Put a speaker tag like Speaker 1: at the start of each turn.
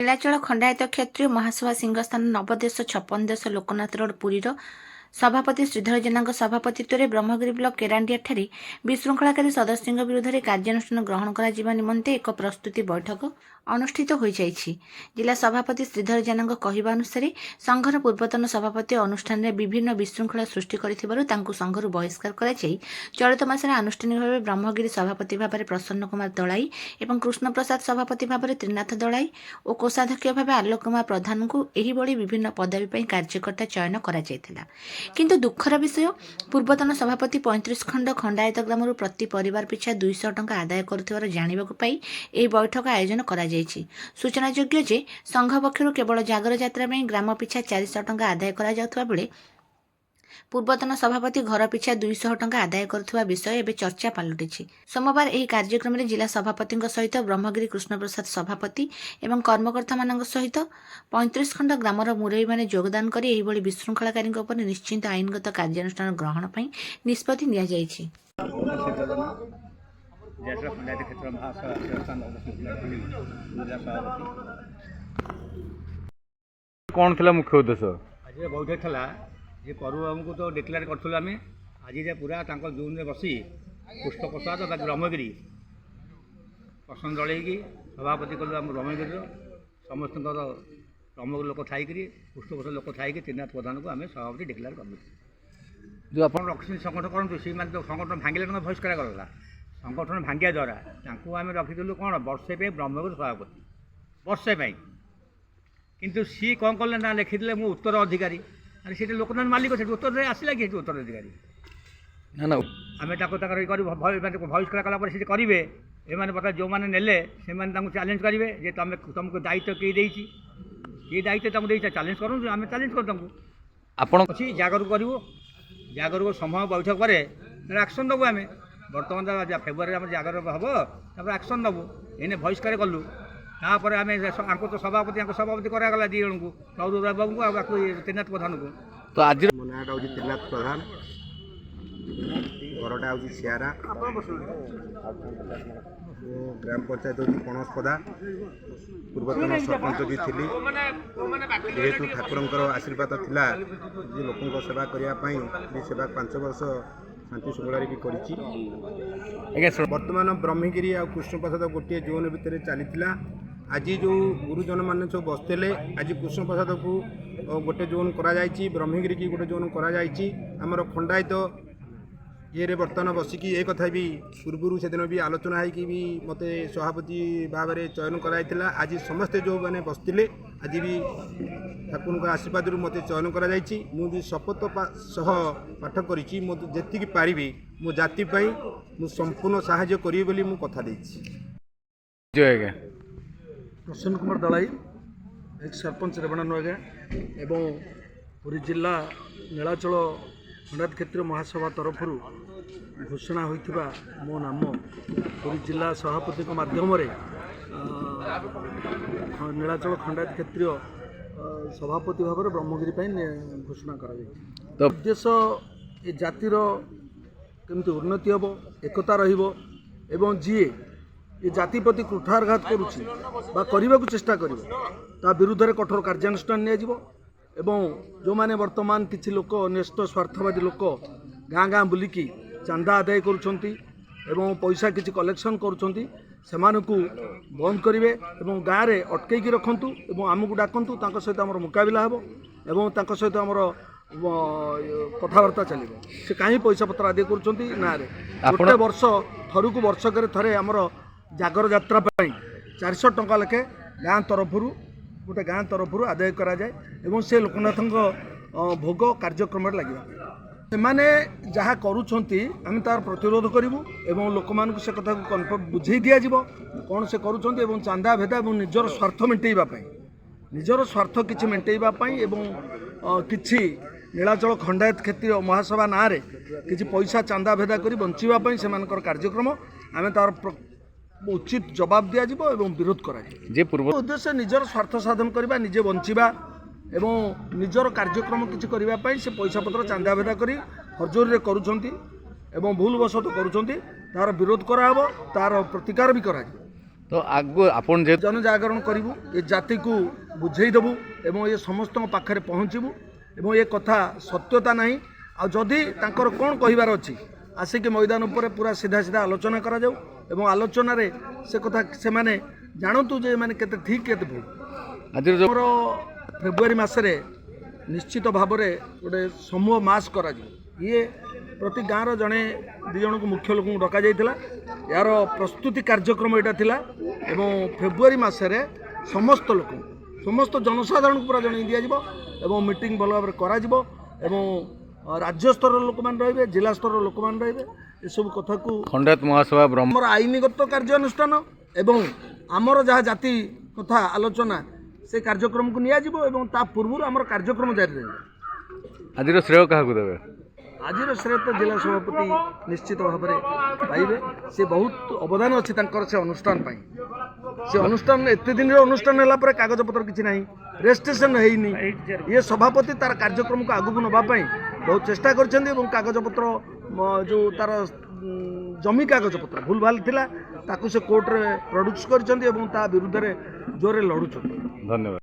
Speaker 1: नीलाचल खंडायत क्षेत्रीय महासभा सिंहस्थान नवदेश 56 लोकनाथ रोड पुरीर सभापति श्रीधर जेना सभापतित्व में ब्रह्मगिरी ब्लॉक केरांडिया विशृंखलाकारी सदस्यों विरुद्ध में कार्यानुष्ठान ग्रहण करा निमंते एक प्रस्तुति बैठक अनुष्ठित हो जाइछि। जिला सभापति श्रीधर जेना कहवा अनुसार संघर पूर्वतन सभापति अनुष्ठान में विभिन्न विशृंखला सृष्टि कर संघर बहिष्कार कर चलित मासरे आनुष्ठानिक भाव ब्रह्मगिरी सभापति भाव में प्रसन्न कुमार दलाई और कृष्ण प्रसाद सभापति भाव में त्रिनाथ दलाई और कोषाध्यक्ष भाव आलोक कुमार प्रधान को यही विभिन्न पदवी कार्यकर्ता चयन करा जायथिला। किंतु दुखर विषय पूर्वतन सभापति 35 खंड खंडायत ग्राम प्रति परिवार पिछा 200 टंका आदाय करुथिबार जानिबाकु पाई एही बैठक आयोजन करा जायछि। सूचनायोग्य जे संघ पक्षरु केवल जागर यात्रा में ग्राम पिछा 400 टंका आदाय करा जाउथबा बेले पूर्वतन सभापति घर पिछा 200 टंका आदाय करुवा विषय एवं चर्चा पलटि। सोमवार यह कार्यक्रम में जिला सभापति सहित ब्रह्मगिरी कृष्ण प्रसाद सभापति एवं कर्मकर्ता मान सहित 35 खंड ग्रामर मुरई मैंने योगदान कर विशृंखलाकारी निश्चिंत आईनगत कार्यानुष्ठान ग्रहण पर निष्पत्ति नि
Speaker 2: कौन थिला मुख्य उद्देश्य
Speaker 3: आज बहुत था जे करू आमको तो डिक्लेयर करूँ आम आज पूरा जून में बसी पुष्प प्रसाद ब्रह्मगिरी पसंद दलैकी सभापति कलु आम ब्रह्मगिरी समस्त प्रमुख लोक थी पुष्प प्रसाद लोक थी त्रिनाथ प्रधान को आम सभापति डिक्लेयर कलु जो आप रखी संगठन करूँ से संगठन भांगे बहिष्कार कराला संगठन भांगिया द्वारा आम रखीलु कौन वर्षे पे ब्रह्मगिरी सभापति वर्षे किंतु सी कौन कले ना लिखिदे मु उत्तर अधिकारी अरे सीट लोकनाथ मालिक से उत्तर आसला कि उत्तर अधिकारी
Speaker 2: ना
Speaker 3: आम बहिष्कार कला करेंगे एम बता जो मैंने नेले से चैलेंज करेंगे जे तुम तुमको दायित्व किए दायित्व तुमको चैलेंज करूँ आम चैलेंज कर अच्छी जागर करूँ जागर को समय बैठक पर एक्शन देवु आम बर्तमान फेब्रुआरी आम जागर हम एक्शन देवु एने बहिष्कार कलु तापर आम तो सभापति करागला दी जन को चौधरी बाबू को त्रिनाथ प्रधान को
Speaker 2: तो आज
Speaker 4: मो नाटा हूँ त्रिनाथ प्रधान घरटा हूँ सियारा ग्राम पंचायत हूँ पणसपदा पूर्वतन सरपंच भी थी जेहेतु ठाकुर आशीर्वाद थिला जे लोक सेवा करने सेवा 5 वर्ष शांति शुंखला भी कर बर्तमान ब्रह्मगिरी आ कृष्ण प्रसाद गोटे जोन भितर चली आज जो गुरुजन मान सब बसते आज कृष्ण प्रसाद को गोटे जोन कर ब्रह्मगिरी की गोटे जोन कर खंडायत ये बर्तमान बसिकी एक कथा भी पूर्व से दिन भी आलोचना है कि भी मत सभापति भाव में चयन कराइला आज समस्ते जो मैंने बसते आज भी ठाकुर आशीर्वाद मत चयन कर भी शपथ सह पाठ करी जी पारि मो जाति मु संपूर्ण साहाय्य करी बोली मु कथा देछि।
Speaker 5: प्रसन्न कुमार दलाई एक सरपंच रेवणा आज्ञा एवं पुरी जिला नीलाचल खंडायत क्षेत्रीय महासभा तरफ घोषणा होता मो नाम पुरी जिला सभापति माध्यम नीलाचल खंडायत क्षेत्रीय सभापति भाव में ब्रह्मगिरी घोषणा कर उद्देश्य ये जातिर केमती उन्नति हम एकता रही जी ये जाति प्रति कुठारघात करने को चेष्टा कर विरुद्ध में कठोर कार्यानुष्ठान एवं जो माने वर्तमान किसी लोक न्यस्त स्वार्थवादी लोक गाँ गाँ बुलिकी चांदा आदाय करुँच पैसा किसी कलेक्शन करुँच से बंद करेंगे और गाँव में अटकईकी रखु आमको डाकतु सहित आम मुकाबला हे और सहित आमर कथबार्ता चलो से कहीं पैसा पत्र आदाय कर गोटे वर्ष थरु को वर्षक थे आमर जागर यात्रा 400 टंका लेखे गाँ तरफ गोटे गाँ तरफ आदाय करा जाए से लोकनाथ भोग कार्यक्रम लगे मैंने जहाँ करुँच तार प्रतिरोध करूँ एवं लोक मान से कथा को बुझे दि कौन से करुँच चांदा भेदा और निजर स्वार्थ मेटेवाई निजर स्वार्थ किसी मेटेवाई किसी नीलाचल खंडायत क्षेत्रीय महासभा ना किसी पैसा चांदा भेदा कर बचापी से कार्यक्रम आम तार उचित जवाब दिज्व एवं विरोध कर उद्देश्य निजर स्वार्थ साधन करवा निजे बंचा एवं निजर कार्यक्रम किसी करने से पैसा पत्र चांदा भेदा कर हरजोरी करुँच भूल बसत करुँच तार विरोध कराब तार प्रतिकार भी करा
Speaker 2: ତ ଆଗକୁ ଆପଣ ଯେହେତୁ
Speaker 5: जनजागरण करूँ ये जाति को बुझेदेबू एवं ये समस्त पाखे पहुँचबू एवं ये कथा सत्यता नहीं आदि तांकर कौन कहबार अच्छी आसिक मैदान उपर पूरा सीधा सीधा आलोचना करा जाऊ एवं आलोचन से कथा से माने जानतु जे माने केते ठीक केते भूल
Speaker 2: आज जो
Speaker 5: ଆମର ଫେବୃଆରୀ ମାସରେ ନିଶ୍ଚିତ ଭାବରେ ଗୋଟେ ସମୂହ ମାସ କରାଯିବ ଇଏ ପ୍ରତି ଗାଁର ଜଣେ ଦୁଇ ଜଣଙ୍କୁ ମୁଖ୍ୟ ଲୋକଙ୍କୁ ଡକାଯାଇଥିଲା ଏହାର ପ୍ରସ୍ତୁତି କାର୍ଯ୍ୟକ୍ରମ ଏଇଟା ଥିଲା ଏବଂ ଫେବୃଆରୀ ମାସରେ ସମସ୍ତ ଲୋକ ସମସ୍ତ ଜନସାଧାରଣଙ୍କୁ ପୁରା ଜଣାଇ ଦିଆଯିବ ଏବଂ ମିଟିଂ ଭଲ ଭାବରେ କରାଯିବ ଏବଂ ରାଜ୍ୟ ସ୍ତରର ଲୋକମାନେ ରହିବେ ଜିଲ୍ଲା ସ୍ତରର ଲୋକମାନେ ରହିବେ ଏସବୁ କଥାକୁ
Speaker 2: ଖଣ୍ଡାୟତ ମହାସଭା ବ୍ରହ୍ମ
Speaker 5: ଆମର ଆଇନଗତ କାର୍ଯ୍ୟାନୁଷ୍ଠାନ ଏବଂ ଆମର ଯାହା ଜାତି କଥା ଆଲୋଚନା से कार्यक्रम को नियाजिबो एवं ता पूर्व आमर कार्यक्रम जारी रहिबो
Speaker 2: आज श्रेय क्या देवे
Speaker 5: आज श्रेय तो जिला सभापति निश्चित भाव में पाइबे से बहुत अवदान अच्छी से अनुष्ठान पाई से अनुष्ठान एत दिन अनुष्ठान है कागज पत्र किसी ना रेजिस्ट्रेशन है ये सभापति तार कार्यक्रम को आगू नापी बहुत चेष्टा कर कागज पत्र जो तार जमी कागज पत्र भूल भाल थिला ताकू से कोर्ट रे प्रोड्यूस कर विरुद्ध जोरे लड़ुच
Speaker 2: धन्यवाद।